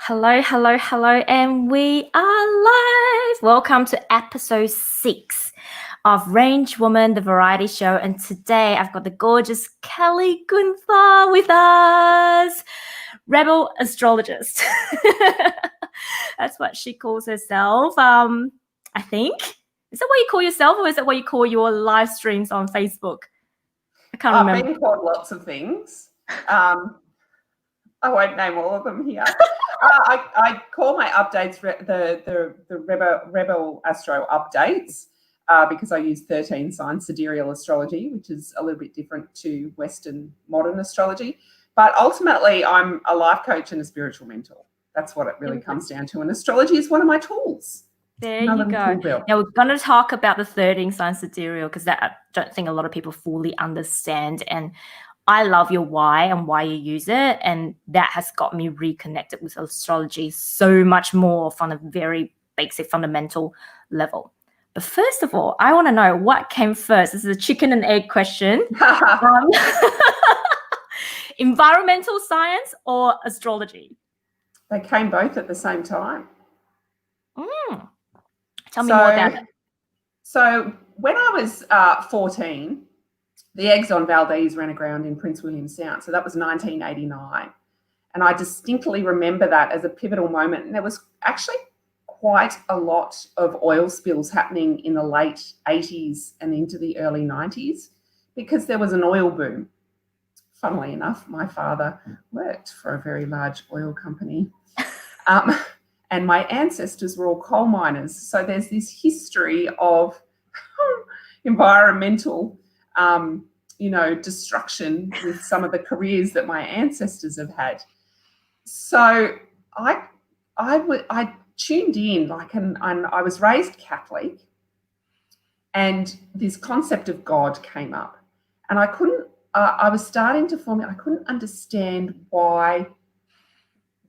Hello, hello, hello, and we are live. Welcome to episode 6 of Range Woman, the variety show. And today I've got the gorgeous Kellie Guenther with us, rebel astrologist. That's what she calls herself. I think. Is that what you call yourself, or is that what you call your live streams on Facebook? I can't remember. I've been called lots of things. I won't name all of them here. I call my updates the Rebel Astro updates because I use 13 sign sidereal astrology, which is a little bit different to Western modern astrology. But ultimately, I'm a life coach and a spiritual mentor. That's what it really comes down to. And astrology is one of my tools. There you go. Now we're going to talk about the 13 sign sidereal because that I don't think a lot of people fully understand. And I love your why and why you use it. And that has got me reconnected with astrology so much more from a very basic fundamental level. But first of all, I want to know what came first. This is a chicken and egg question. Environmental science or astrology? They came both at the same time. Tell me more about it. So when I was 14, the Exxon Valdez ran aground in Prince William Sound. So that was 1989. And I distinctly remember that as a pivotal moment. And there was actually quite a lot of oil spills happening in the late 80s and into the early 90s because there was an oil boom. Funnily enough, my father worked for a very large oil company. And my ancestors were all coal miners. So there's this history of environmental destruction with some of the careers that my ancestors have had. So I tuned in, and I was raised Catholic, and this concept of God came up, and I was starting to form it. I couldn't understand why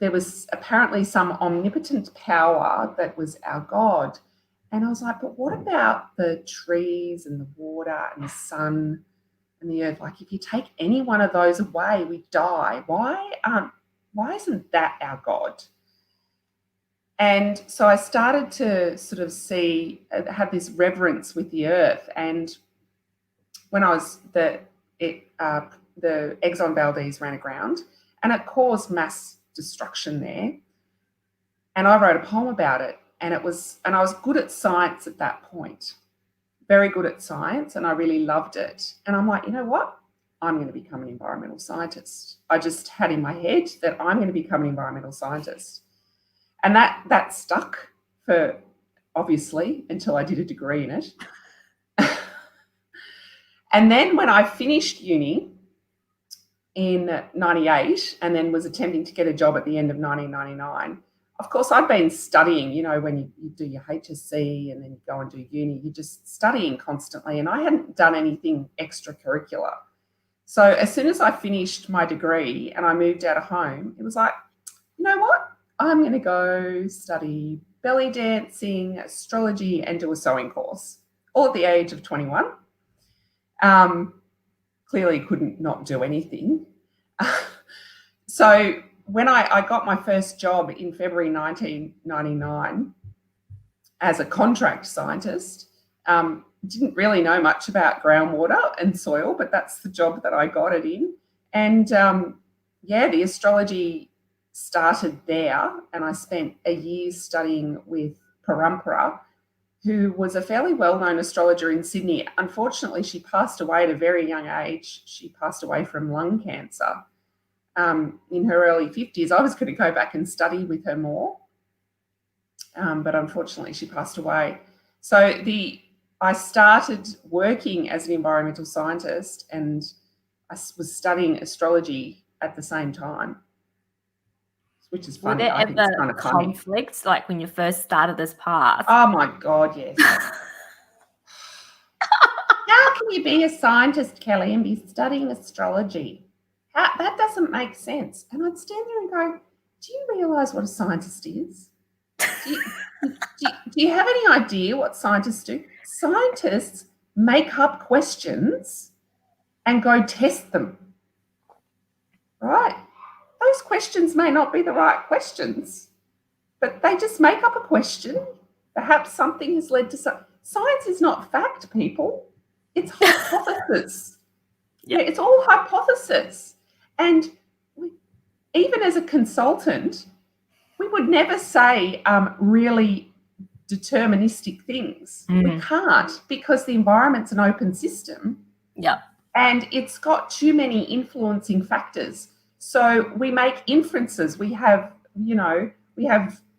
there was apparently some omnipotent power that was our God. And I was like, but what about the trees and the water and the sun and the earth? Like, if you take any one of those away, we die. Why isn't that our God? And so I started to sort of have this reverence with the earth. And when I was the Exxon Valdez ran aground, and it caused mass destruction there. And I wrote a poem about it. And I was good at science at that point, very good at science, and I really loved it. And I'm like, you know what? I'm going to become an environmental scientist. I just had in my head that I'm going to become an environmental scientist. And that stuck for, obviously, until I did a degree in it. And then when I finished uni in 98 and then was attempting to get a job at the end of 1999, of course, I'd been studying, when you do your HSC and then you go and do uni, you're just studying constantly. And I hadn't done anything extracurricular. So as soon as I finished my degree and I moved out of home, it was like, you know what? I'm going to go study belly dancing, astrology, and do a sewing course, all at the age of 21. Clearly couldn't not do anything. So when I got my first job in February 1999 as a contract scientist, didn't really know much about groundwater and soil, but that's the job that I got it in. And the astrology started there, and I spent a year studying with Parampara, who was a fairly well-known astrologer in Sydney. Unfortunately, she passed away at a very young age. She passed away from lung cancer. In her early 50s. I was going to go back and study with her more, but unfortunately she passed away. So I started working as an environmental scientist, and I was studying astrology at the same time, which is funny. Were there ever conflicts, like when you first started this path? Oh my God, yes. How can you be a scientist, Kellie, and be studying astrology? That doesn't make sense. And I'd stand there and go, do you realise what a scientist is? Do you have any idea what scientists do? Scientists make up questions and go test them, right? Those questions may not be the right questions. but they just make up a question. Perhaps something has led to science is not fact, people. It's hypothesis. Yeah. It's all hypothesis. And even as a consultant, we would never say really deterministic things. We can't, because the environment's an open system. Yeah. And it's got too many influencing factors. So we make inferences. We have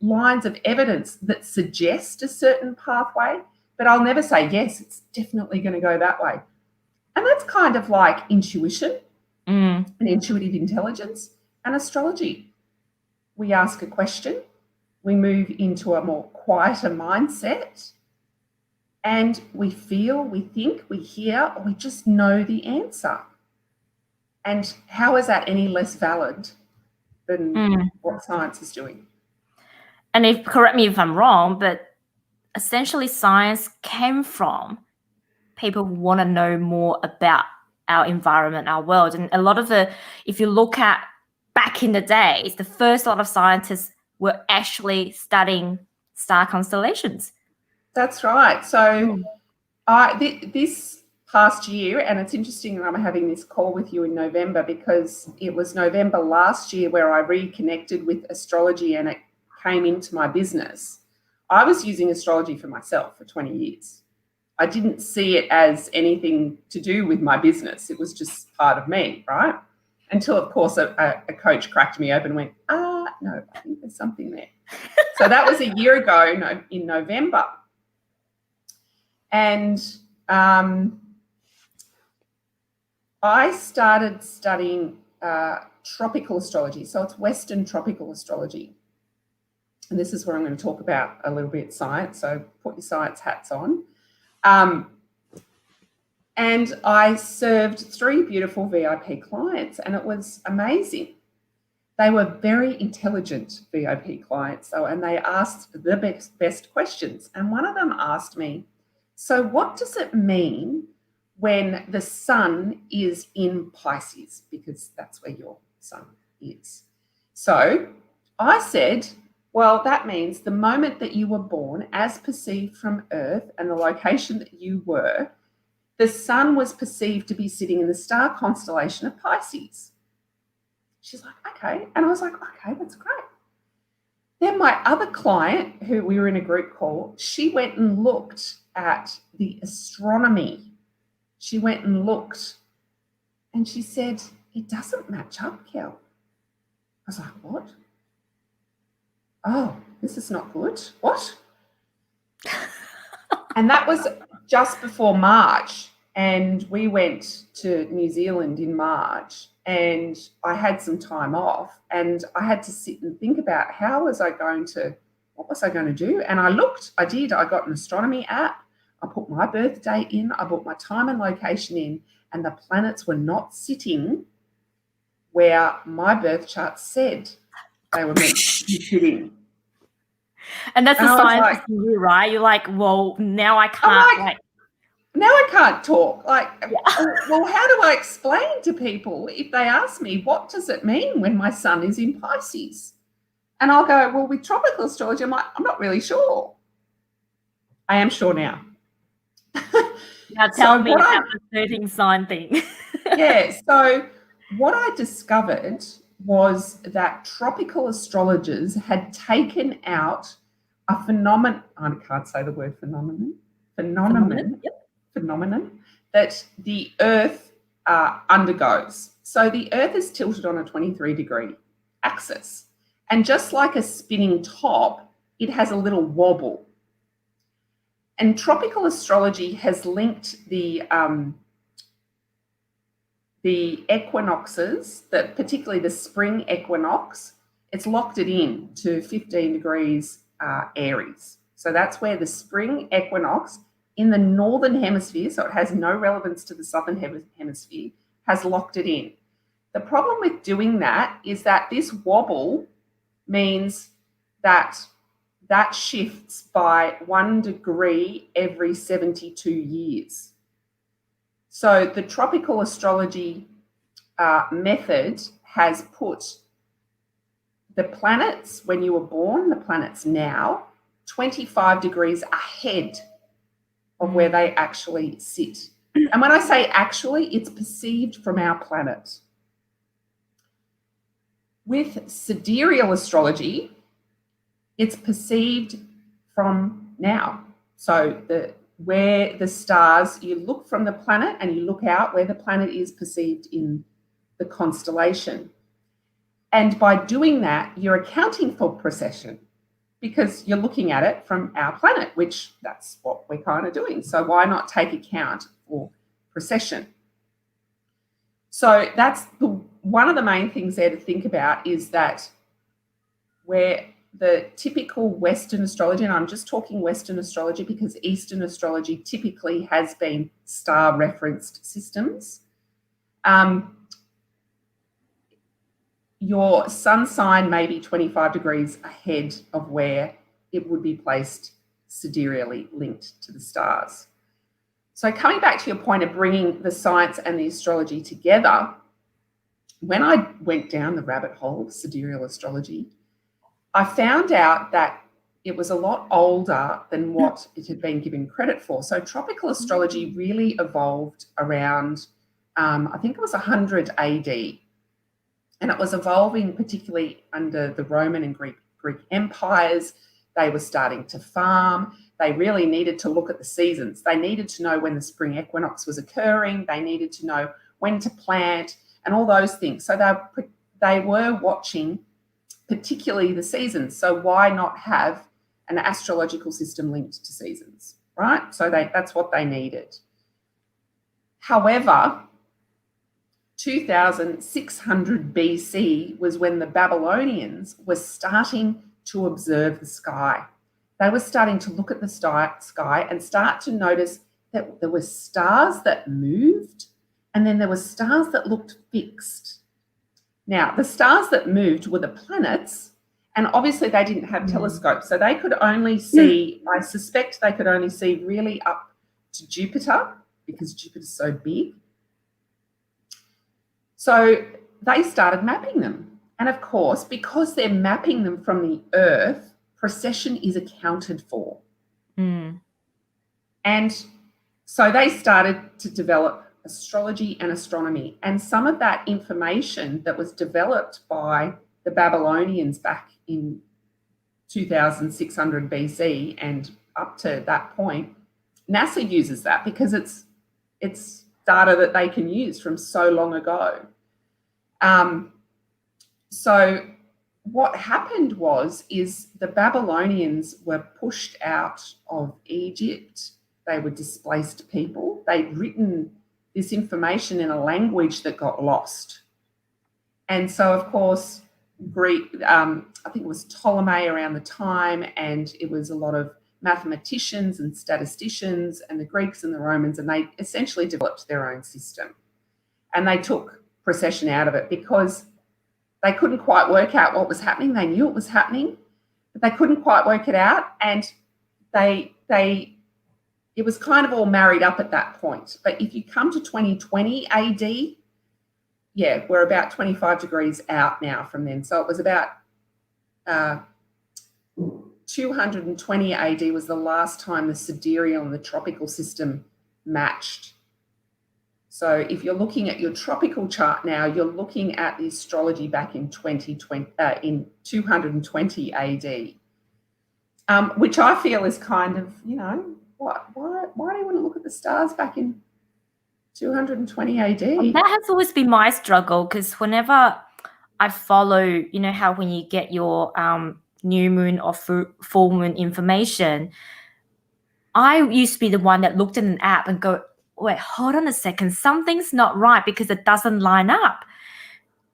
lines of evidence that suggest a certain pathway, but I'll never say, yes, it's definitely going to go that way. And that's kind of like intuition and intuitive intelligence and astrology. We ask a question, we move into a more quieter mindset, and we feel, we think, we hear, or we just know the answer. And how is that any less valid than what science is doing? And correct me if I'm wrong, but essentially science came from people who want to know more about our environment, our world. And a lot of if you look at back in the days, the first lot of scientists were actually studying star constellations. That's right. So this past year, and it's interesting that I'm having this call with you in November, because it was November last year where I reconnected with astrology and it came into my business. I was using astrology for myself for 20 years. I didn't see it as anything to do with my business. It was just part of me, right? Until, of course, a coach cracked me open and went, no, I think there's something there. So that was a year ago in November. And I started studying tropical astrology. So it's Western tropical astrology. And this is where I'm going to talk about a little bit science. So put your science hats on. And I served 3 beautiful VIP clients, and it was amazing. They were very intelligent VIP clients, though, and they asked the best questions. And one of them asked me, so what does it mean when the sun is in Pisces? Because that's where your sun is. So I said, well, that means the moment that you were born, as perceived from Earth and the location that you were, the sun was perceived to be sitting in the star constellation of Pisces. She's like, okay. And I was like, okay, that's great. Then my other client, who we were in a group call, she went and looked at the astronomy. She went and looked, and she said, it doesn't match up, Kel. I was like, what? Oh, this is not good. What? And that was just before March. And we went to New Zealand in March, and I had some time off, and I had to sit and think about what was I going to do? And I got an astronomy app. I put my birthday in, I put my time and location in, and the planets were not sitting where my birth chart said they were meant to be sitting. And that's the science for you, right? You're like, well, now I can't. Now I can't talk. Well, how do I explain to people if they ask me, what does it mean when my sun is in Pisces? And I'll go, well, with tropical astrology, I'm not really sure. I am sure now. Now tell me about the 13 sign thing. Yeah. So what I discovered was that tropical astrologers had taken out a phenomenon. I can't say the word phenomenon. Phenomenon that the Earth undergoes. So the Earth is tilted on a 23-degree axis. And just like a spinning top, it has a little wobble. And tropical astrology has linked the equinoxes, particularly the spring equinox, it's locked it in to 15 degrees Aries. So that's where the spring equinox in the northern hemisphere, so it has no relevance to the southern hemisphere, has locked it in. The problem with doing that is that this wobble means that shifts by 1 degree every 72 years. So the tropical astrology method has put the planets, when you were born, the planets now, 25 degrees ahead of where they actually sit. And when I say actually, it's perceived from our planet. With sidereal astrology, it's perceived from now. So where the stars, you look from the planet and you look out where the planet is perceived in the constellation. And by doing that, you're accounting for precession because you're looking at it from our planet, which that's what we're kind of doing. So why not take account for precession? So that's one of the main things there to think about, is that where the typical Western astrology, and I'm just talking Western astrology because Eastern astrology typically has been star referenced systems. Your sun sign may be 25 degrees ahead of where it would be placed sidereally linked to the stars. So coming back to your point of bringing the science and the astrology together, when I went down the rabbit hole of sidereal astrology, I found out that it was a lot older than what it had been given credit for. So tropical astrology really evolved around, I think it was 100 AD. And it was evolving particularly under the Roman and Greek empires. They were starting to farm. They really needed to look at the seasons. They needed to know when the spring equinox was occurring. They needed to know when to plant and all those things. So they were watching particularly the seasons. So why not have an astrological system linked to seasons, right? So that's what they needed. However, 2600 BC was when the Babylonians were starting to observe the sky. They were starting to look at the sky and start to notice that there were stars that moved and then there were stars that looked fixed. Now, the stars that moved were the planets, and obviously they didn't have telescopes, so they could only see, I suspect they could only see really up to Jupiter because Jupiter's so big. So they started mapping them. And of course, because they're mapping them from the Earth, precession is accounted for. And so they started to develop astrology and astronomy. And some of that information that was developed by the Babylonians back in 2600 BC and up to that point, NASA uses that because it's data that they can use from so long ago. So what happened is the Babylonians were pushed out of Egypt. They were displaced people. They'd written this information in a language that got lost. And so, of course, Greek, I think it was Ptolemy around the time, and it was a lot of mathematicians and statisticians and the Greeks and the Romans, and they essentially developed their own system. And they took precession out of it because they couldn't quite work out what was happening. They knew it was happening, but they couldn't quite work it out. And it was kind of all married up at that point. But if you come to 2020 AD, yeah, we're about 25 degrees out now from then. So it was about 220 AD was the last time the sidereal and the tropical system matched. So if you're looking at your tropical chart now, you're looking at the astrology back in 220 AD, which I feel is kind of, why do you want to look at the stars back in 220 AD? That has always been my struggle, because whenever I follow, how when you get your new moon or full moon information, I used to be the one that looked at an app and go, wait, hold on a second, something's not right because it doesn't line up.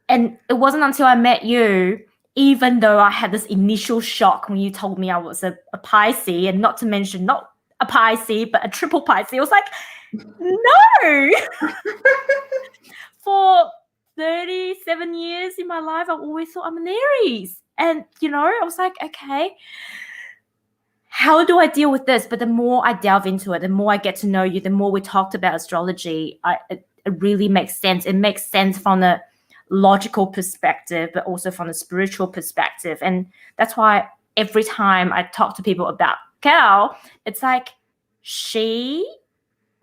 And it wasn't until I met you, even though I had this initial shock when you told me I was a Pisces, and not to mention not a Pisces, but a triple Pisces. I was like, no. For 37 years in my life, I always thought I'm an Aries. And, I was like, okay, how do I deal with this? But the more I delve into it, the more I get to know you, the more we talked about astrology, it really makes sense. It makes sense from the logical perspective, but also from the spiritual perspective. And that's why every time I talk to people about Cal, it's like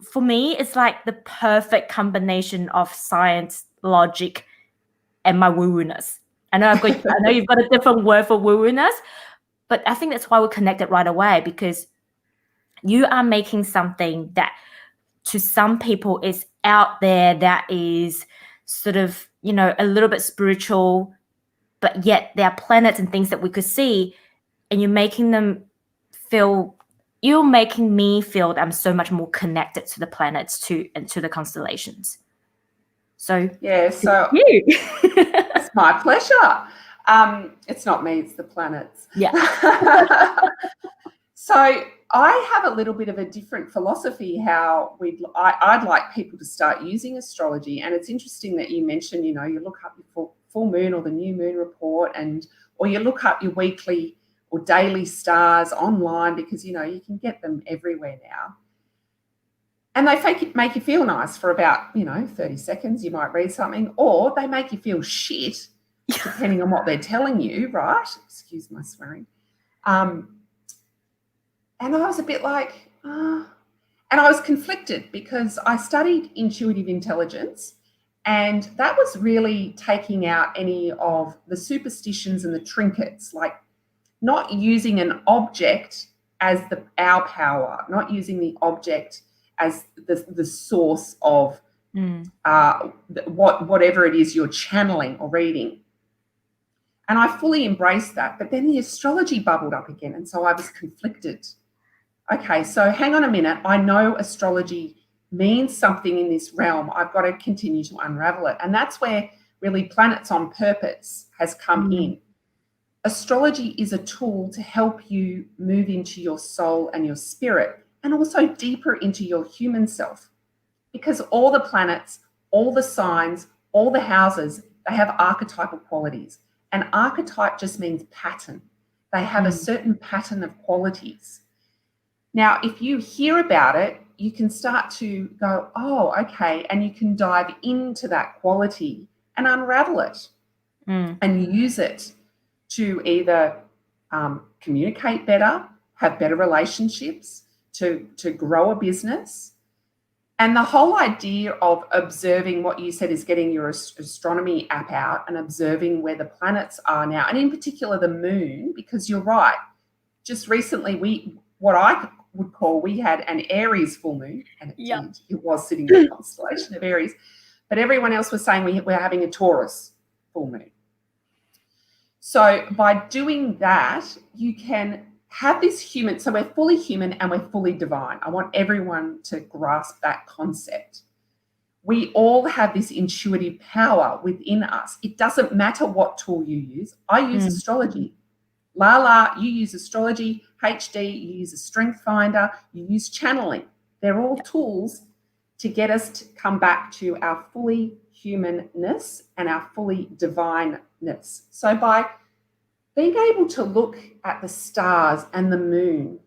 for me, it's like the perfect combination of science, logic, and my woo-woo-ness. I know you've got a different word for woo-woo-ness, but I think that's why we connected right away, because you are making something that to some people is out there, that is sort of, a little bit spiritual, but yet there are planets and things that we could see, and you're making me feel that I'm so much more connected to the planets and to the constellations. So yeah, so you. it's my pleasure. It's not me, it's the planets. Yeah. So I have a little bit of a different philosophy how I'd like people to start using astrology. And it's interesting that you mentioned, you look up your full moon or the new moon report, or you look up your weekly or daily stars online, because, you can get them everywhere now. And they make you feel nice for about, 30 seconds. You might read something, or they make you feel shit, depending on what they're telling you, right? Excuse my swearing. And I was a bit like, and I was conflicted, because I studied intuitive intelligence, and that was really taking out any of the superstitions and the trinkets, like not using an object as our power, not using the object as the source of whatever it is you're channeling or reading. And I fully embraced that. But then the astrology bubbled up again, and so I was conflicted. Okay, so hang on a minute. I know astrology means something in this realm. I've got to continue to unravel it. And that's where really Planets on Purpose has come in. Astrology is a tool to help you move into your soul and your spirit, and also deeper into your human self, because all the planets, all the signs, all the houses, they have archetypal qualities. And archetype just means pattern. They have a certain pattern of qualities. Now, if you hear about it, you can start to go, oh, okay, and you can dive into that quality and unravel it and use it to either communicate better, have better relationships, to grow a business. And the whole idea of observing, what you said is getting your astronomy app out and observing where the planets are now, and in particular the moon, because you're right. Just recently, we had an Aries full moon, and it was sitting in the constellation of Aries, but everyone else was saying we're having a Taurus full moon. So by doing that, you can have this human, so we're fully human and we're fully divine. I want everyone to grasp that concept. We all have this intuitive power within us. It doesn't matter what tool you use. I use astrology. Lala, you use astrology. HD, you use a strength finder. You use channeling. They're all tools to get us to come back to our fully humanness and our fully divineness. So by being able to look at the stars and the moon,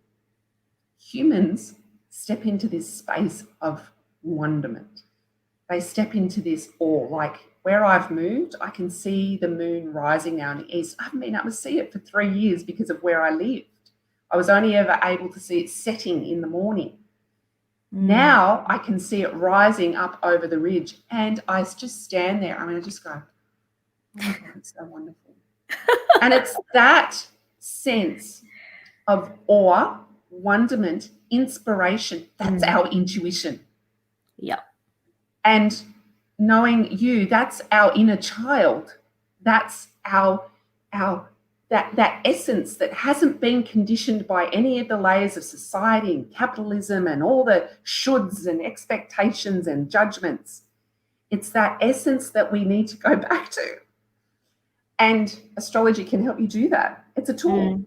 humans step into this space of wonderment. They step into this awe. Like where I've moved, I can see the moon rising now in the east. I haven't been able to see it for 3 years because of where I lived. I was only ever able to see it setting in the morning. Now I can see it rising up over the ridge, and I just stand there. I just go, oh my God, it's so wonderful. And it's that sense of awe, wonderment, inspiration. That's our intuition. Yeah. And knowing that's our inner child. That's that essence that hasn't been conditioned by any of the layers of society and capitalism and all the shoulds and expectations and judgments. It's that essence that we need to go back to. And astrology can help you do that. It's a tool.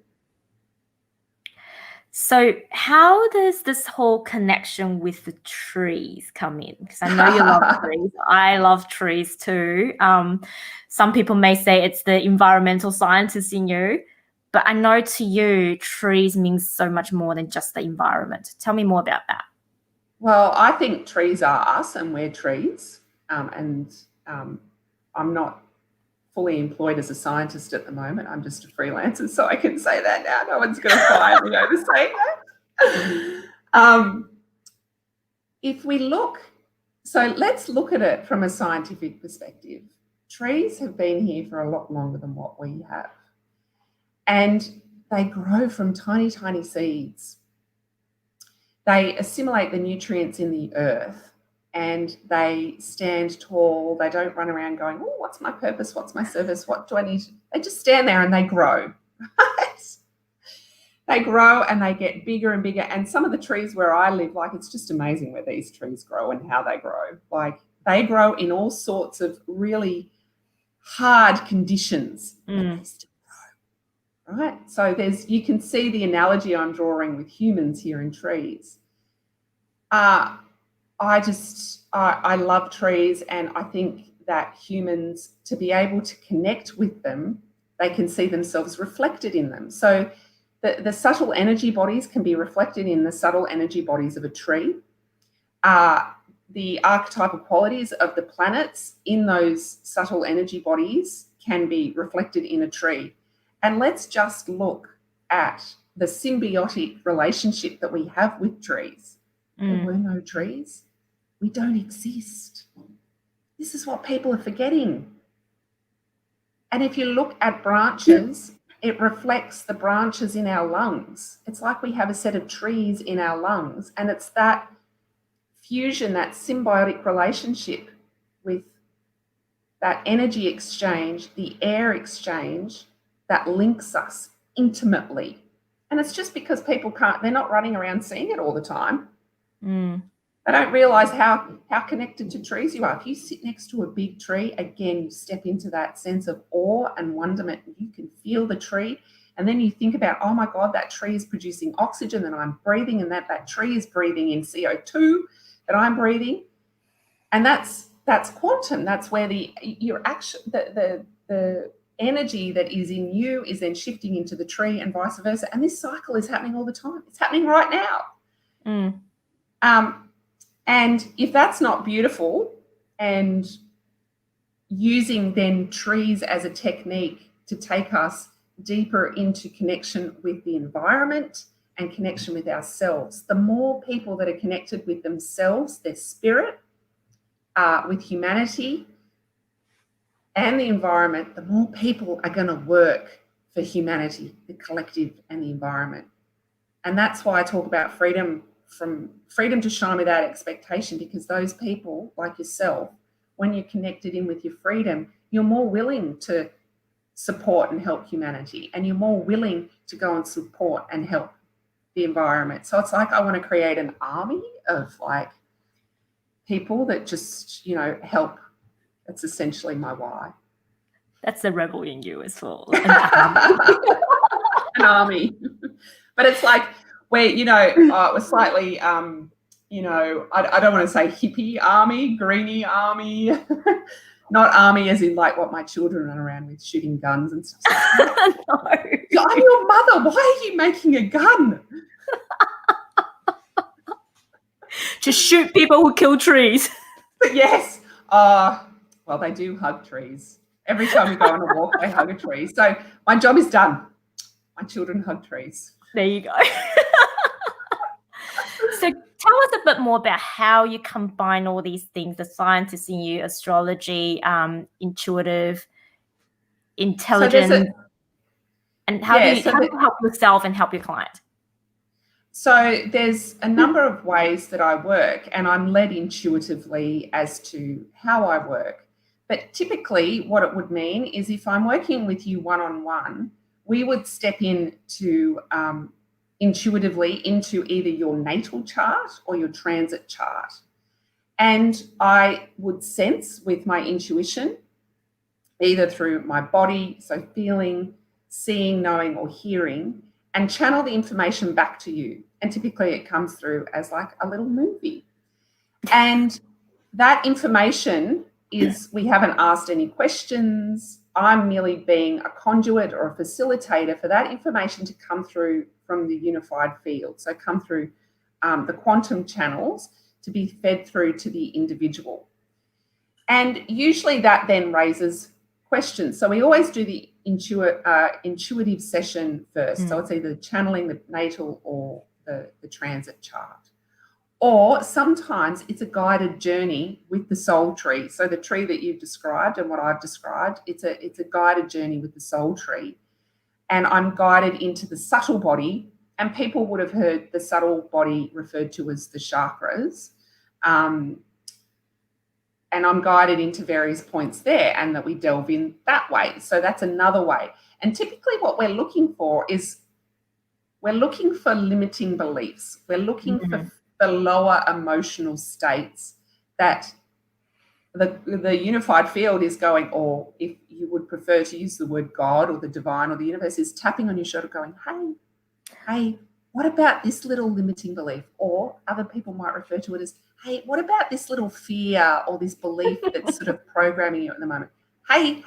So how does this whole connection with the trees come in? Because I know you love trees. I love trees too. Some people may say it's the environmental scientist in you, but I know to you, trees means so much more than just the environment. Tell me more about that. Well, I think trees are us and we're trees. I'm not fully employed as a scientist at the moment. I'm just a freelancer, so I can say that now. No one's going to fire me over saying that. If we look, so let's look at it from a scientific perspective. Trees have been here for a lot longer than what we have. And they grow from tiny, tiny seeds. They assimilate the nutrients in the earth and they stand tall. They don't run around going, oh, what's my purpose? What's my service? What do I need? They just stand there and they grow. They grow and they get bigger and bigger. And some of the trees where I live, like, it's just amazing where these trees grow and how they grow. Like, they grow in all sorts of really hard conditions. But they still grow, right? So you can see the analogy I'm drawing with humans here in trees. I love trees, and I think that humans, to be able to connect with them, they can see themselves reflected in them. So the subtle energy bodies can be reflected in the subtle energy bodies of a tree. The archetypal qualities of the planets in those subtle energy bodies can be reflected in a tree. And let's just look at the symbiotic relationship that we have with trees. There were no trees. We don't exist. This is what people are forgetting. And if you look at branches, it reflects the branches in our lungs. It's like we have a set of trees in our lungs, and it's that fusion, that symbiotic relationship with that energy exchange, the air exchange, that links us intimately. And it's just because people they're not running around seeing it all the time. They don't realise how connected to trees you are. If you sit next to a big tree, again, you step into that sense of awe and wonderment. You can feel the tree, and then you think about, oh my God, that tree is producing oxygen that I'm breathing, and that tree is breathing in CO2 that I'm breathing. And that's quantum. That's where the energy that is in you is then shifting into the tree and vice versa. And this cycle is happening all the time. It's happening right now. And if that's not beautiful, and using then trees as a technique to take us deeper into connection with the environment and connection with ourselves, the more people that are connected with themselves, their spirit, with humanity and the environment, the more people are going to work for humanity, the collective and the environment. And that's why I talk about freedom to shine without expectation, because those people like yourself, when you're connected in with your freedom, you're more willing to support and help humanity, and you're more willing to go and support and help the environment. So it's like I want to create an army of like people that just, help. That's essentially my why. That's the rebel in you as well. An army. But it's like where, it was slightly, I don't want to say hippie army, greenie army, not army as in like what my children run around with, shooting guns and stuff. No. I'm your mother. Why are you making a gun? To shoot people who kill trees. But yes. Well, they do hug trees. Every time we go on a walk, they hug a tree. So my job is done. My children hug trees. There you go. So tell us a bit more about how you combine all these things, the scientists in you, astrology, intuitive, intelligent, and how do you help yourself and help your client? So there's a number of ways that I work, and I'm led intuitively as to how I work. But typically what it would mean is if I'm working with you one-on-one, we would step into intuitively into either your natal chart or your transit chart. And I would sense with my intuition, either through my body, so feeling, seeing, knowing, or hearing, and channel the information back to you. And typically it comes through as like a little movie. And that information is, we haven't asked any questions. I'm merely being a conduit or a facilitator for that information to come through from the unified field. So come through the quantum channels to be fed through to the individual. And usually that then raises questions. So we always do the intuitive session first. So it's either channeling the natal or the transit chart. Or sometimes it's a guided journey with the soul tree. So the tree that you've described and what I've described, it's a guided journey with the soul tree. And I'm guided into the subtle body. And people would have heard the subtle body referred to as the chakras. And I'm guided into various points there, and that we delve in that way. So that's another way. And typically what we're looking for is limiting beliefs. We're looking for the lower emotional states that the unified field is going, or if you would prefer to use the word God or the divine or the universe, is tapping on your shoulder going, hey, what about this little limiting belief? Or other people might refer to it as, hey, what about this little fear or this belief that's sort of programming you at the moment? Hey.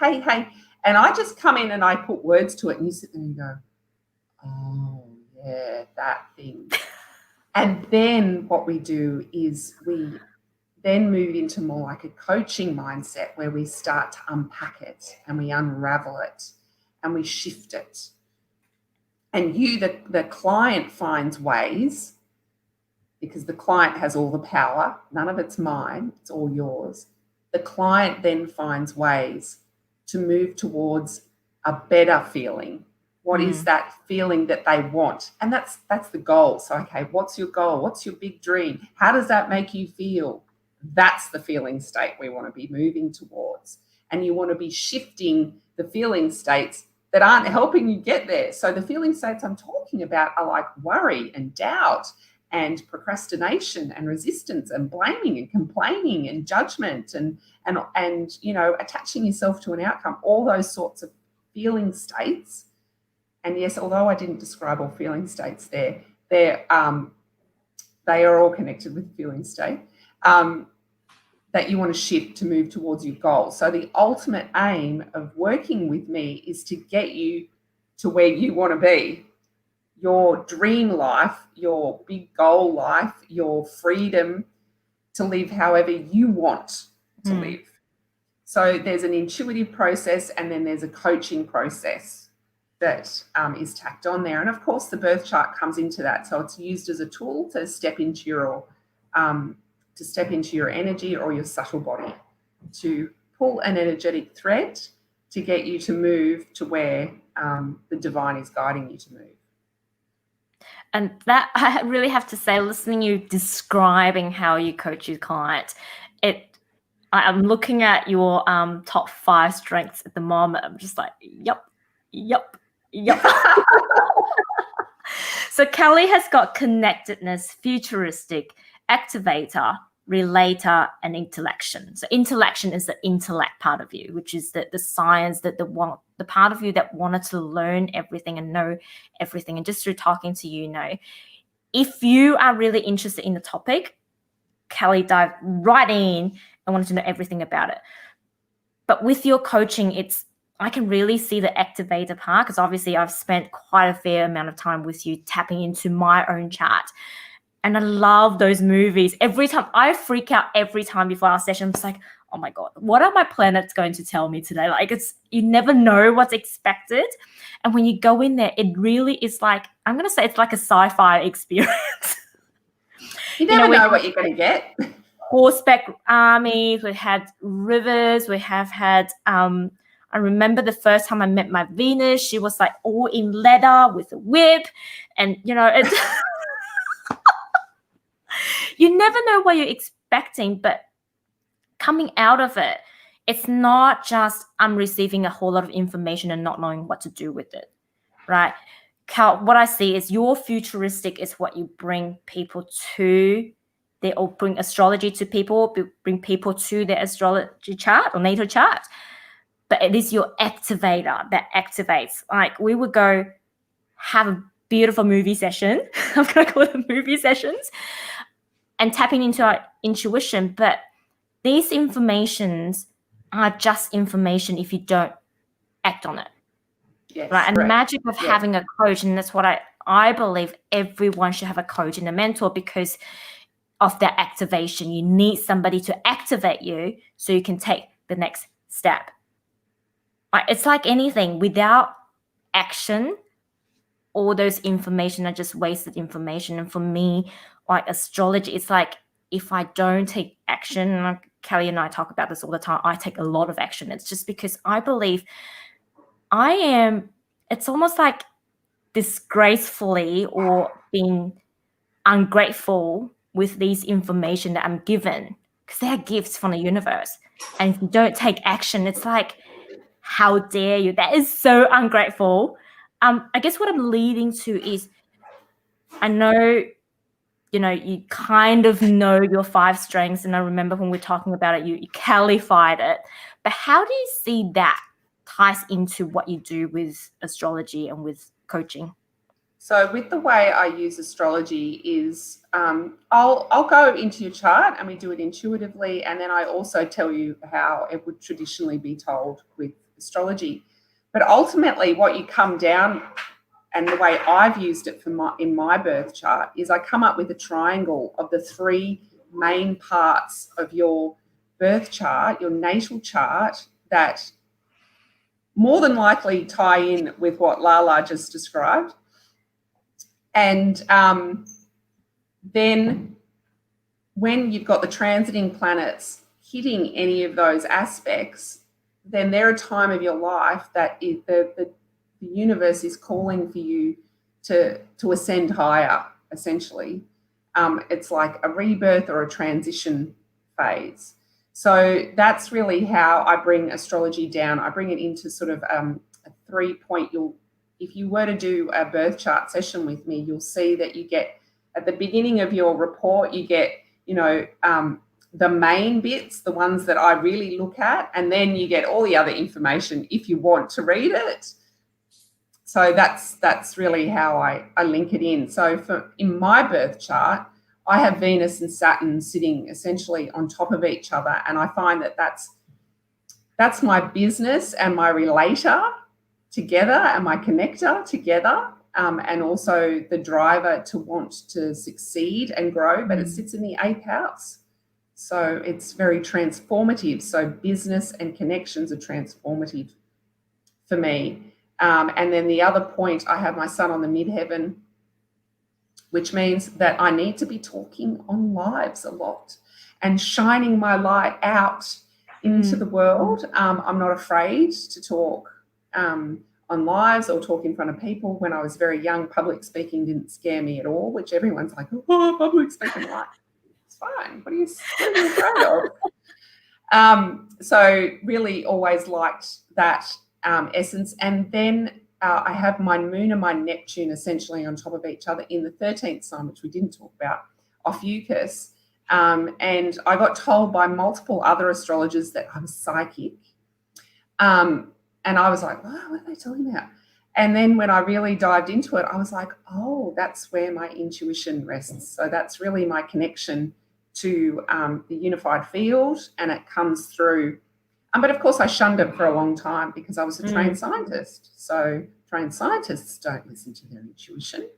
And I just come in and I put words to it, and you sit there and you go, oh, yeah, that thing. And then what we do is we then move into more like a coaching mindset where we start to unpack it and we unravel it and we shift it. And you, the client, finds ways, because the client has all the power. None of it's mine. It's all yours. The client then finds ways to move towards a better feeling. What is that feeling that they want? And that's the goal. So, okay, what's your goal? What's your big dream? How does that make you feel? That's the feeling state we want to be moving towards. And you want to be shifting the feeling states that aren't helping you get there. So the feeling states I'm talking about are like worry and doubt and procrastination and resistance and blaming and complaining and judgment and attaching yourself to an outcome, all those sorts of feeling states. And yes, although I didn't describe all feeling states there, they are all connected with the feeling state that you want to shift to move towards your goal. So the ultimate aim of working with me is to get you to where you want to be. Your dream life, your big goal life, your freedom to live however you want to live. So there's an intuitive process, and then there's a coaching process that is tacked on there. And of course, the birth chart comes into that. So it's used as a tool to step into your energy or your subtle body, to pull an energetic thread to get you to move to where the divine is guiding you to move. And that, I really have to say, listening to you describing how you coach your client, I'm looking at your top 5 strengths at the moment. I'm just like, yep. So Kellie has got connectedness, futuristic, activator, relator, and intellection. So intellection is the intellect part of you, which is the science, the part of you that wanted to learn everything and know everything. And just through talking to you, if you are really interested in the topic, Kellie dived right in and wanted to know everything about it. But with your coaching, I can really see the activator part, because obviously I've spent quite a fair amount of time with you tapping into my own chart. And I love those movies. Every time I freak out every time before our session, I'm just like, oh my God, what are my planets going to tell me today? Like, you never know what's expected. And when you go in there, it really is like, I'm going to say it's like a sci-fi experience. You never know what you're going to get. Horseback armies, we had rivers, we have had, I remember the first time I met my Venus, she was like all in leather with a whip. And, it's... You never know what you're expecting, but coming out of it, it's not just I'm receiving a whole lot of information and not knowing what to do with it, right? What I see is your futuristic is what you bring people to. They all bring astrology to people, bring people to their astrology chart or natal chart. But it is your activator that activates. Like, we would go have a beautiful movie session. I'm going to call it movie sessions. And tapping into our intuition. But these informations are just information if you don't act on it. Yes, right? And correct. the magic of having a coach, and that's what I believe everyone should have a coach and a mentor, because of that activation. You need somebody to activate you so you can take the next step. Like, it's like anything, without action, all those information are just wasted information. And for me, like astrology, it's like, if I don't take action, and like Kellie and I talk about this all the time, I take a lot of action. It's just because I believe it's almost like disgracefully or being ungrateful with these information that I'm given, because they're gifts from the universe. And if you don't take action, it's like, how dare you? That is so ungrateful. I guess what I'm leading to is, I know, you kind of know your 5 strengths, and I remember when we were talking about it, you qualified it. But how do you see that ties into what you do with astrology and with coaching? So with the way I use astrology is I'll go into your chart and we do it intuitively, and then I also tell you how it would traditionally be told with astrology. But ultimately what you come down, and the way I've used it in my birth chart, is I come up with a triangle of the 3 main parts of your birth chart, your natal chart, that more than likely tie in with what Lala just described. And then when you've got the transiting planets hitting any of those aspects, then they're a time of your life that the universe is calling for you to ascend higher, essentially. It's like a rebirth or a transition phase. So that's really how I bring astrology down. I bring it into sort of a 3-point. If you were to do a birth chart session with me, you'll see that you get, at the beginning of your report, you get, the main bits, the ones that I really look at, and then you get all the other information if you want to read it. So that's really how I link it in. So in my birth chart, I have Venus and Saturn sitting essentially on top of each other, and I find that that's my business and my relator together, and my connector together, and also the driver to want to succeed and grow. But it sits in the 8th house. So it's very transformative. So business and connections are transformative for me. And then the other point, I have my sun on the midheaven, which means that I need to be talking on lives a lot and shining my light out into the world. I'm not afraid to talk on lives or talk in front of people. When I was very young, public speaking didn't scare me at all, which everyone's like, oh, public speaking. Like, it's fine. What are you afraid of? So really always liked that essence. And then I have my moon and my Neptune essentially on top of each other in the 13th sign, which we didn't talk about, Ophiuchus. And I got told by multiple other astrologers that I'm psychic. And I was like, wow, what are they talking about? And then when I really dived into it, I was like, oh, that's where my intuition rests. So that's really my connection to the unified field, and it comes through. But of course, I shunned it for a long time because I was a trained scientist. So trained scientists don't listen to their intuition,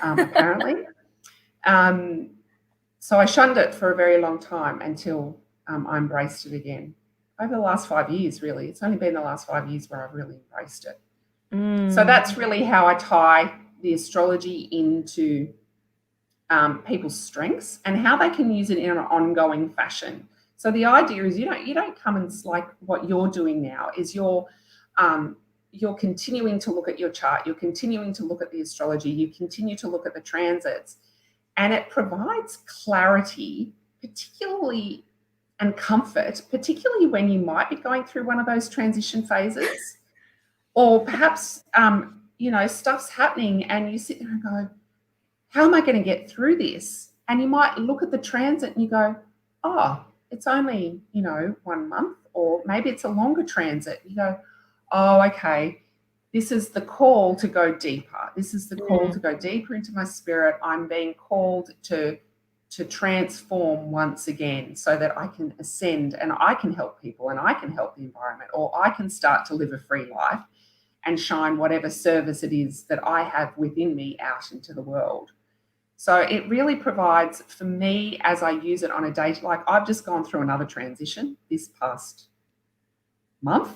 apparently. So I shunned it for a very long time until I embraced it again. Over the last 5 years, really. It's only been the last 5 years where I've really embraced it. So that's really how I tie the astrology into people's strengths and how they can use it in an ongoing fashion. So the idea is you don't come and like what you're doing now is you're continuing to look at your chart, you're continuing to look at the astrology, you continue to look at the transits, and it provides clarity, particularly, and comfort, particularly when you might be going through one of those transition phases, or perhaps stuff's happening and you sit there and go, how am I going to get through this? And you might look at the transit and you go, oh, it's only 1 month, or maybe it's a longer transit. You go, oh, okay, this is the call to go deeper. This is the call to go deeper into my spirit. I'm being called to transform once again so that I can ascend and I can help people and I can help the environment, or I can start to live a free life and shine whatever service it is that I have within me out into the world. So it really provides for me as I use it on a day. Like I've just gone through another transition this past month.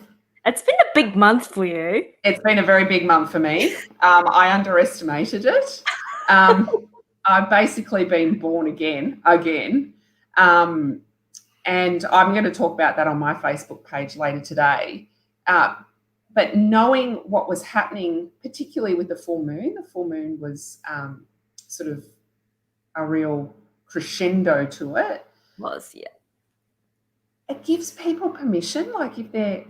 It's been a big month for you. It's been a very big month for me. I underestimated it. I've basically been born again. And I'm going to talk about that on my Facebook page later today. But knowing what was happening, particularly with the full moon was sort of a real crescendo to it. It gives people permission, like if they're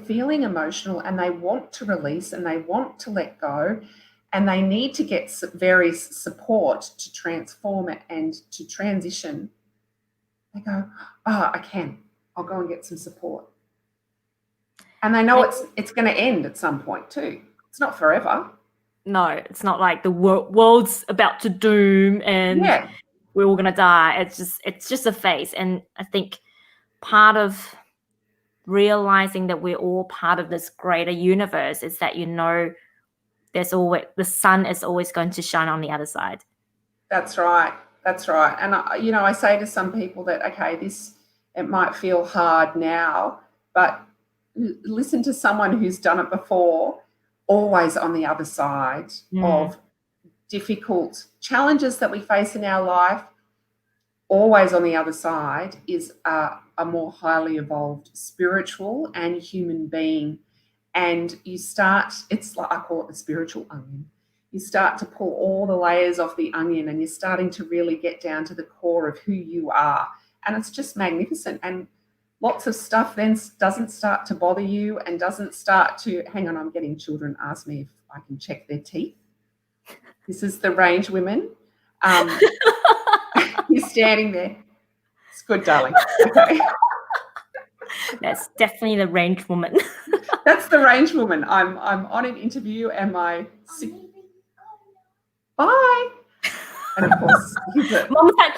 feeling emotional and they want to release and they want to let go and they need to get various support to transform it and to transition, they go, oh, I'll go and get some support. And they know it's going to end at some point too. It's not forever. No, it's not like the world's about to doom and we're all going to die. It's just a phase. And I think part of realizing that we're all part of this greater universe is that, there's always, the sun is always going to shine on the other side. That's right. And, I say to some people that, okay, it might feel hard now, but listen to someone who's done it before, always on the other side of difficult challenges that we face in our life. Always on the other side is a more highly evolved spiritual and human being. And it's like, I call it the spiritual onion. You start to pull all the layers off the onion and you're starting to really get down to the core of who you are. And it's just magnificent. And lots of stuff then doesn't start to bother you and doesn't start to, hang on, I'm getting children ask me if I can check their teeth. This is the range women. You're standing there. It's good, darling. Okay. That's definitely the range woman. That's the range woman. I'm on an interview and my bye. And of course Mom's like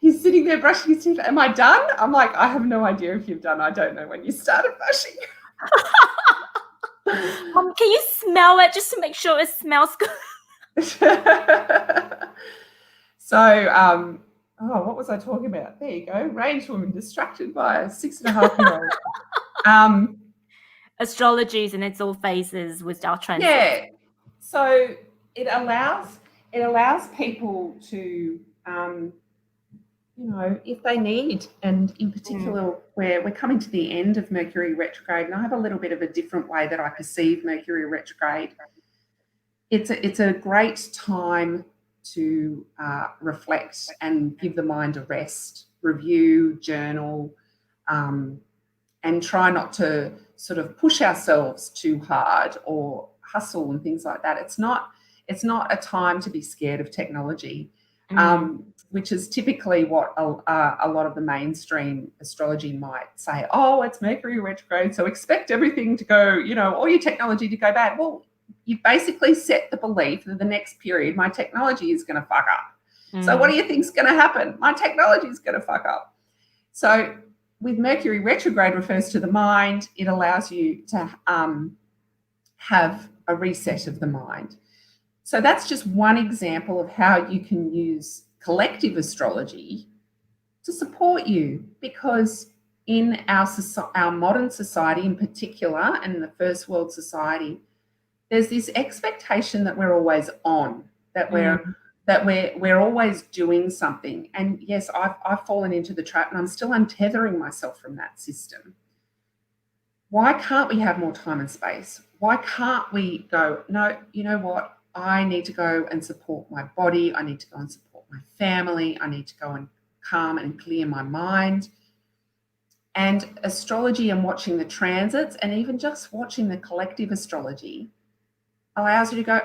he's sitting there brushing his teeth. Am I done? I'm like, I have no idea if you've done. I don't know when you started brushing. Mom, can you smell it just to make sure it smells good? So, what was I talking about? There you go. Range woman distracted by a 6.5-year-old. Astrologies and it's all phases with our transit. Yeah. So it allows people to, if they need, and in particular where we're coming to the end of Mercury retrograde, and I have a little bit of a different way that I perceive Mercury retrograde. It's a great time to reflect and give the mind a rest, review, journal, and try not to sort of push ourselves too hard or hustle and things like that. It's not a time to be scared of technology, which is typically what a lot of the mainstream astrology might say. Oh, it's Mercury retrograde, so expect everything to go, all your technology to go bad. Well, you've basically set the belief that the next period my technology is going to fuck up. So what do you think is going to happen? My technology is going to fuck up. So with Mercury retrograde refers to the mind. It allows you to have a reset of the mind. So that's just one example of how you can use collective astrology to support you, because in our modern society in particular, and in the first world society, there's this expectation that we're always on, that we're always doing something. And yes, I've fallen into the trap, and I'm still untethering myself from that system. Why can't we have more time and space? Why can't we go, no, you know what? I need to go and support my body. I need to go and support my family. I need to go and calm and clear my mind. And astrology and watching the transits, and even just watching the collective astrology, allows you to go,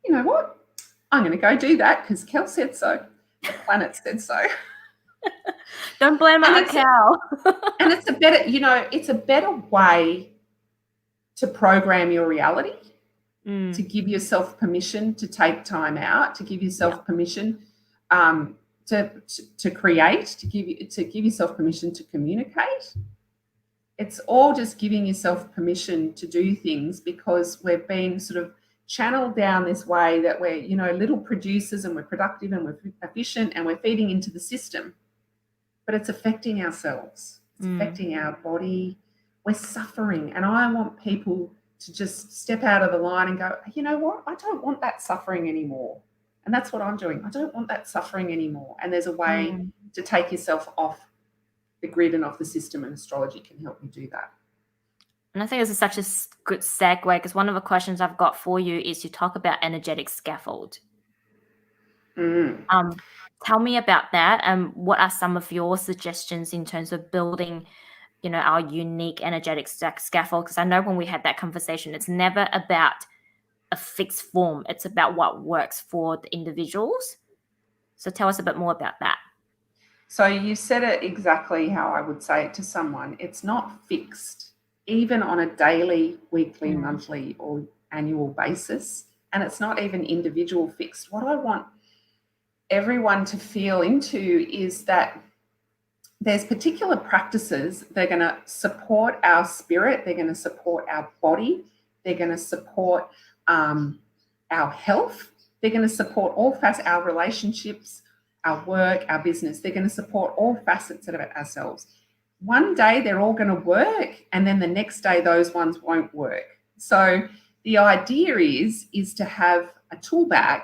you know what? I'm going to go do that because Kel said so. The planet said so. Don't blame our cow. And it's a better way to program your reality, to give yourself permission to take time out, to give yourself permission to create, to give yourself permission to communicate. It's all just giving yourself permission to do things, because we've been sort of channeled down this way that we're, little producers and we're productive and we're efficient and we're feeding into the system, but it's affecting ourselves. It's affecting our body. We're suffering. And I want people to just step out of the line and go, you know what? I don't want that suffering anymore. And that's what I'm doing. I don't want that suffering anymore. And there's a way to take yourself off the grid and off the system, and astrology can help you do that. And I think this is such a good segue, because one of the questions I've got for you is you talk about energetic scaffold. Tell me about that, and what are some of your suggestions in terms of building, our unique energetic scaffold? Because I know when we had that conversation, it's never about a fixed form. It's about what works for the individuals. So tell us a bit more about that. So you said it exactly how I would say it to someone. It's not fixed, even on a daily, weekly, monthly, or annual basis. And it's not even individual fixed. What I want everyone to feel into is that there's particular practices. They're going to support our spirit. They're going to support our body. They're going to support our health. They're going to support all facets, our relationships, our work, our business. They're going to support all facets of ourselves. One day they're all going to work, and then the next day those ones won't work. So the idea is to have a tool bag,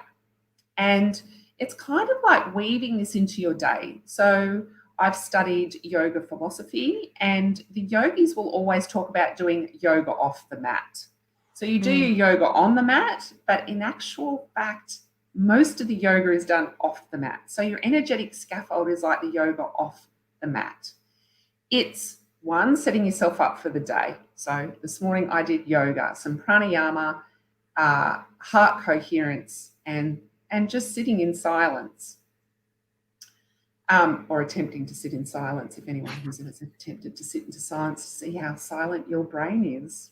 and it's kind of like weaving this into your day. So I've studied yoga philosophy, and the yogis will always talk about doing yoga off the mat. So you do your yoga on the mat, but in actual fact, most of the yoga is done off the mat. So your energetic scaffold is like the yoga off the mat. It's one, setting yourself up for the day. So this morning I did yoga, some pranayama, heart coherence, and just sitting in silence, or attempting to sit in silence. If anyone who's attempted to sit into silence, to see how silent your brain is.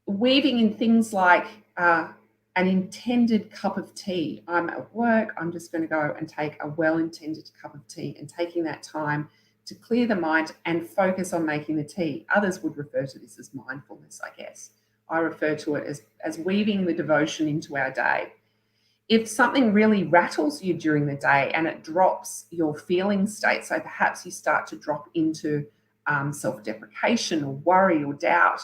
Weaving in things like an intended cup of tea. I'm at work, I'm just going to go and take a well-intended cup of tea, and taking that time to clear the mind and focus on making the tea. Others would refer to this as mindfulness, I guess. I refer to it as weaving the devotion into our day. If something really rattles you during the day and it drops your feeling state, so perhaps you start to drop into self-deprecation or worry or doubt,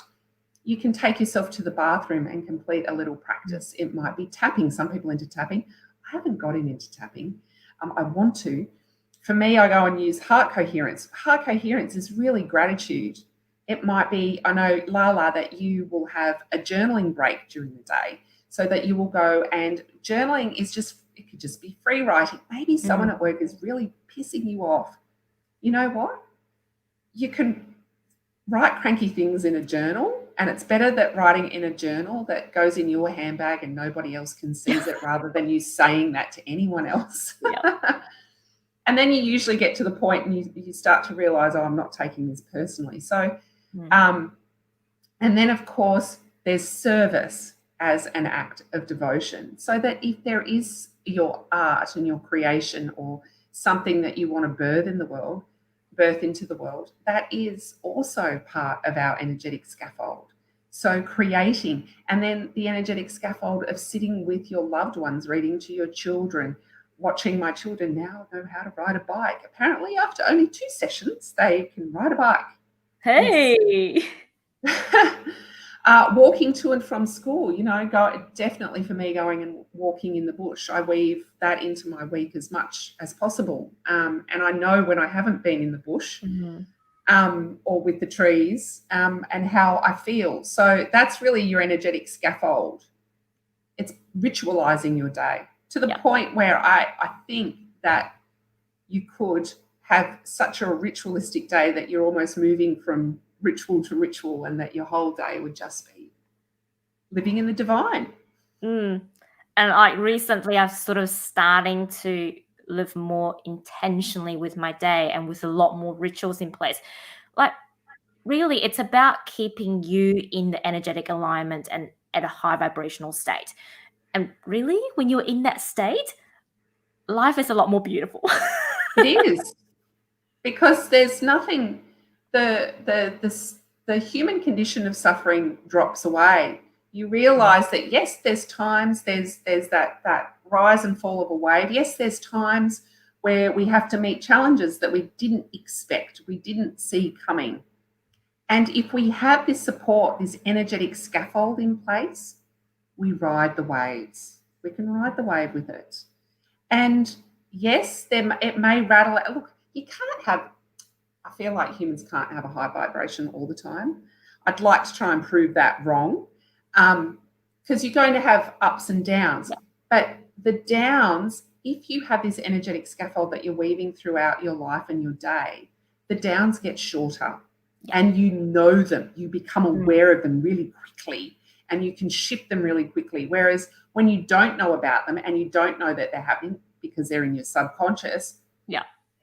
you can take yourself to the bathroom and complete a little practice. It might be tapping. Some people into tapping. I haven't gotten into tapping. I want to. For me, I go and use heart coherence. Heart coherence is really gratitude. It might be, I know, Lala, that you will have a journaling break during the day, so that you will go, and journaling is it could just be free writing. Maybe someone at work is really pissing you off. You know what? You can write cranky things in a journal, and it's better that writing in a journal that goes in your handbag and nobody else can see it, rather than you saying that to anyone else. Yep. And then you usually get to the point and you start to realize, I'm not taking this personally. So, and then of course there's service as an act of devotion. So that if there is your art and your creation or something that you want to birth into the world, that is also part of our energetic scaffold. So creating, and then the energetic scaffold of sitting with your loved ones, reading to your children. Watching my children now know how to ride a bike. Apparently after only 2 sessions, they can ride a bike. Hey! Yes. Walking to and from school, definitely for me, going and walking in the bush. I weave that into my week as much as possible. And I know when I haven't been in the bush or with the trees and how I feel. So that's really your energetic scaffold. It's ritualizing your day to the point where I think that you could have such a ritualistic day that you're almost moving from ritual to ritual, and that your whole day would just be living in the divine. And like recently I've sort of starting to live more intentionally with my day and with a lot more rituals in place. Like really, it's about keeping you in the energetic alignment and at a high vibrational state. And really, when you're in that state, life is a lot more beautiful. It is, because there's nothing, the human condition of suffering drops away. You realize that, yes, there's times, there's that rise and fall of a wave. Yes, there's times where we have to meet challenges that we didn't expect, we didn't see coming. And if we have this support, this energetic scaffold in place, we ride the waves. We can ride the wave with it. And yes, it may rattle. Look, you can't have, I feel like humans can't have a high vibration all the time. I'd like to try and prove that wrong, because you're going to have ups and downs. But the downs, if you have this energetic scaffold that you're weaving throughout your life and your day, the downs get shorter. And you know them, you become aware of them really quickly, and you can shift them really quickly. Whereas when you don't know about them and you don't know that they're happening because they're in your subconscious,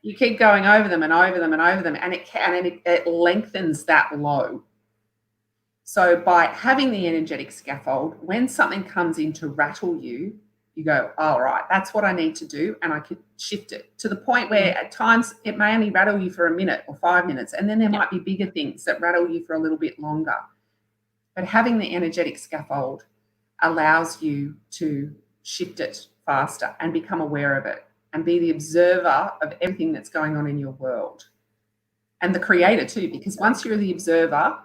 you keep going over them and over them and over them, and it lengthens that low. So by having the energetic scaffold, when something comes in to rattle you, you go, oh, all right, that's what I need to do, and I can shift it to the point where at times it may only rattle you for a minute or 5 minutes, and then there might be bigger things that rattle you for a little bit longer. But having the energetic scaffold allows you to shift it faster and become aware of it and be the observer of everything that's going on in your world, and the creator too, because once you're the observer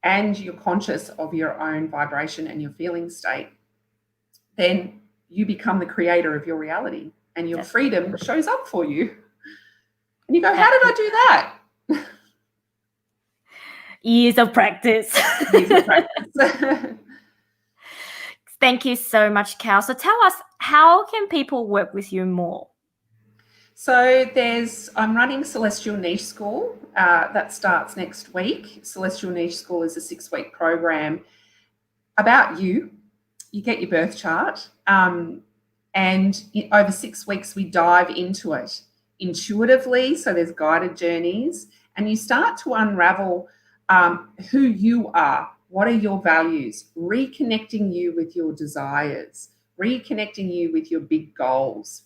and you're conscious of your own vibration and your feeling state, then you become the creator of your reality, and your freedom shows up for you. And you go, how did I do that? Years of practice. Years of practice. Thank you so much, Cal. So tell us, how can people work with you more? So I'm running Celestial Niche School. That starts next week. Celestial Niche School is a 6-week program about you. You get your birth chart, and over 6 weeks we dive into it intuitively. So there's guided journeys, and you start to unravel who you are, what are your values, reconnecting you with your desires, reconnecting you with your big goals,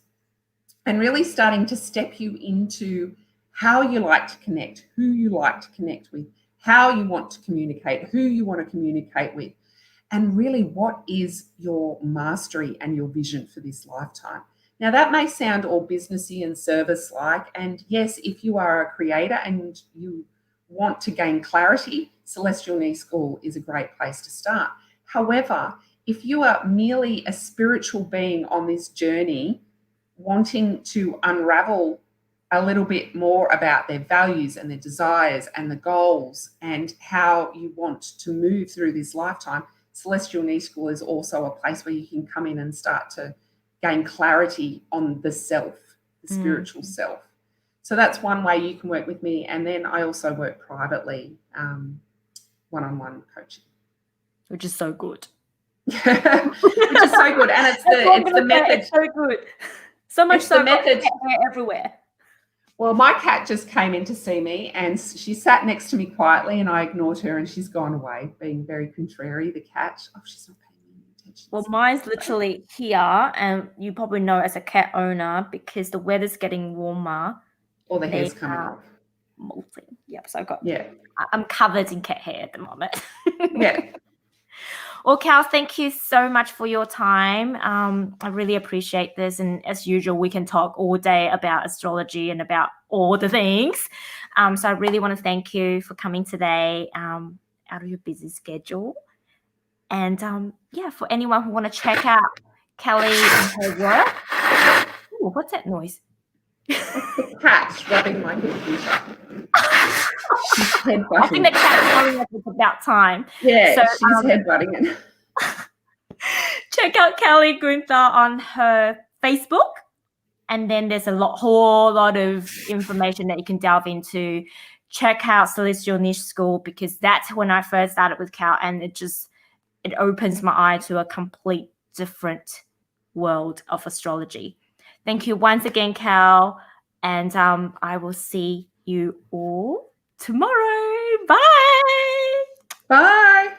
and really starting to step you into how you like to connect, who you like to connect with, how you want to communicate, who you want to communicate with. And really, what is your mastery and your vision for this lifetime? Now, that may sound all businessy and service-like. And yes, if you are a creator and you want to gain clarity, Celestial Niche School is a great place to start. However, if you are merely a spiritual being on this journey, wanting to unravel a little bit more about their values and their desires and the goals and how you want to move through this lifetime, Celestial Niche School is also a place where you can come in and start to gain clarity on the self, the spiritual self. So that's one way you can work with me. And then I also work privately, one-on-one coaching. Which is so good. Which is so good. And it's the method. It's so good. So much so method everywhere. Well, my cat just came in to see me, and she sat next to me quietly, and I ignored her, and she's gone away, being very contrary, the cat. Oh, she's not paying any attention. Well, mine's literally here, and you probably know as a cat owner, because the weather's getting warmer. All the hair's coming off. Molting. Yep, so I'm covered in cat hair at the moment. Yeah. Well, Cal, thank you so much for your time. I really appreciate this. And as usual, we can talk all day about astrology and about all the things. So I really want to thank you for coming today out of your busy schedule. And for anyone who want to check out Kellie and her work. Ooh, what's that noise? It's the cat rubbing my computer. I think the cat's telling us it's about time. Yeah, so, she's headbutting it. Check out Kellie Guenther on her Facebook, and then there's a whole lot of information that you can delve into. Check out Celestial Niche School, because that's when I first started with Cal, and it opens my eye to a complete different world of astrology. Thank you once again, Cal, and I will see you all tomorrow. Bye. Bye.